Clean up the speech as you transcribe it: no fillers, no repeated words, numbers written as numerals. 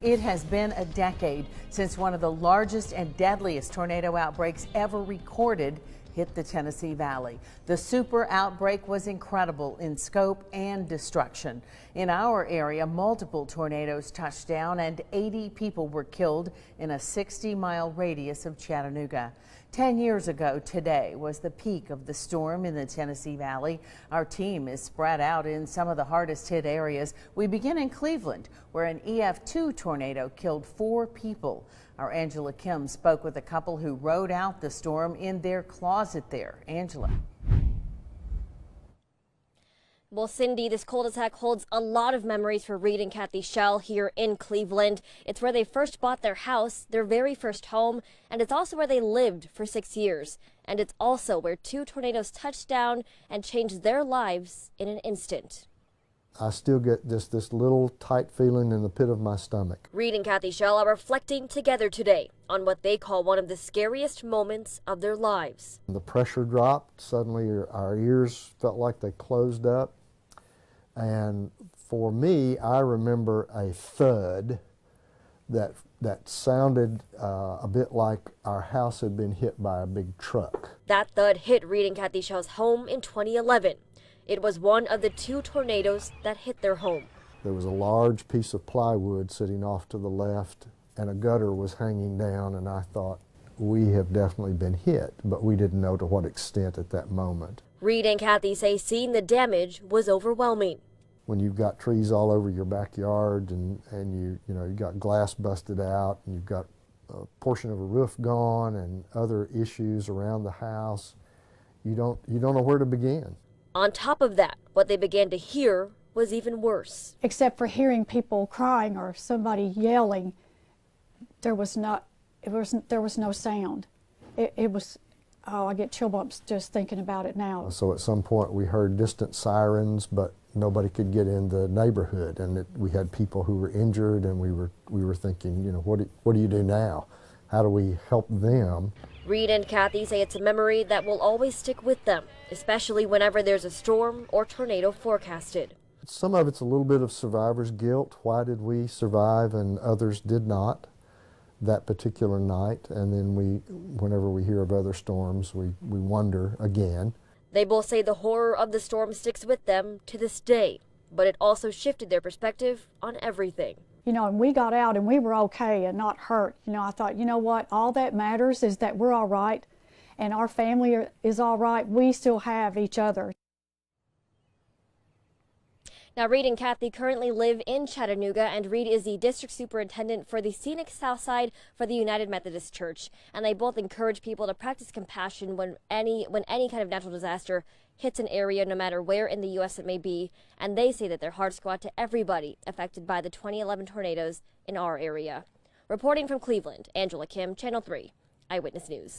It has been a decade since one of the largest and deadliest tornado outbreaks ever recorded hit the Tennessee Valley. The super outbreak was incredible in scope and destruction. In our area, multiple tornadoes touched down and 80 people were killed in a 60-mile radius of Chattanooga. 10 years ago today was the peak of the storm in the Tennessee Valley. Our team is spread out in some of the hardest hit areas. We begin in Cleveland, where an EF2 tornado killed 4 people. Our Angela Kim spoke with a couple who rode out the storm in their closet there. Angela. Well, Cindy, this cul-de-sac holds a lot of memories for Reed and Cathy Shell here in Cleveland. It's where they first bought their house, their very first home, and it's also where they lived for 6 years. And it's also where 2 tornadoes touched down and changed their lives in an instant. I still get just this little tight feeling in the pit of my stomach. Reed and Cathy Shell are reflecting together today on what they call one of the scariest moments of their lives. The pressure dropped. Suddenly our ears felt like they closed up. And for me, I remember a thud that sounded a bit like our house had been hit by a big truck. That thud hit Reed and Cathy Shell's home in 2011. It was one of the 2 tornadoes that hit their home. There was a large piece of plywood sitting off to the left, and a gutter was hanging down, and I thought, we have definitely been hit, but we didn't know to what extent at that moment. Reed and Cathy say seeing the damage was overwhelming. When you've got trees all over your backyard and you got glass busted out and you've got a portion of a roof gone and other issues around the house, you don't know where to begin. On top of that, what they began to hear was even worse. Except for hearing people crying or somebody yelling, there was no sound. It was, oh, I get chill bumps just thinking about it now. So at some point we heard distant sirens, but nobody could get in the neighborhood, and we had people who were injured, and we were thinking, what do you do now? How do we help them? Reed and Cathy say it's a memory that will always stick with them, especially whenever there's a storm or tornado forecasted. Some of it's a little bit of survivor's guilt. Why did we survive and others did not that particular night? And then whenever we hear of other storms, we wonder again. They both say the horror of the storm sticks with them to this day, but it also shifted their perspective on everything. And we got out and we were okay and not hurt. I thought, you know what, all that matters is that we're all right and our family is all right. We still have each other. Now, Reed and Cathy currently live in Chattanooga, and Reed is the district superintendent for the scenic South Side for the United Methodist Church. And they both encourage people to practice compassion when any kind of natural disaster hits an area, no matter where in the U.S. it may be. And they say that their hearts go out to everybody affected by the 2011 tornadoes in our area. Reporting from Cleveland, Angela Kim, Channel 3 Eyewitness News.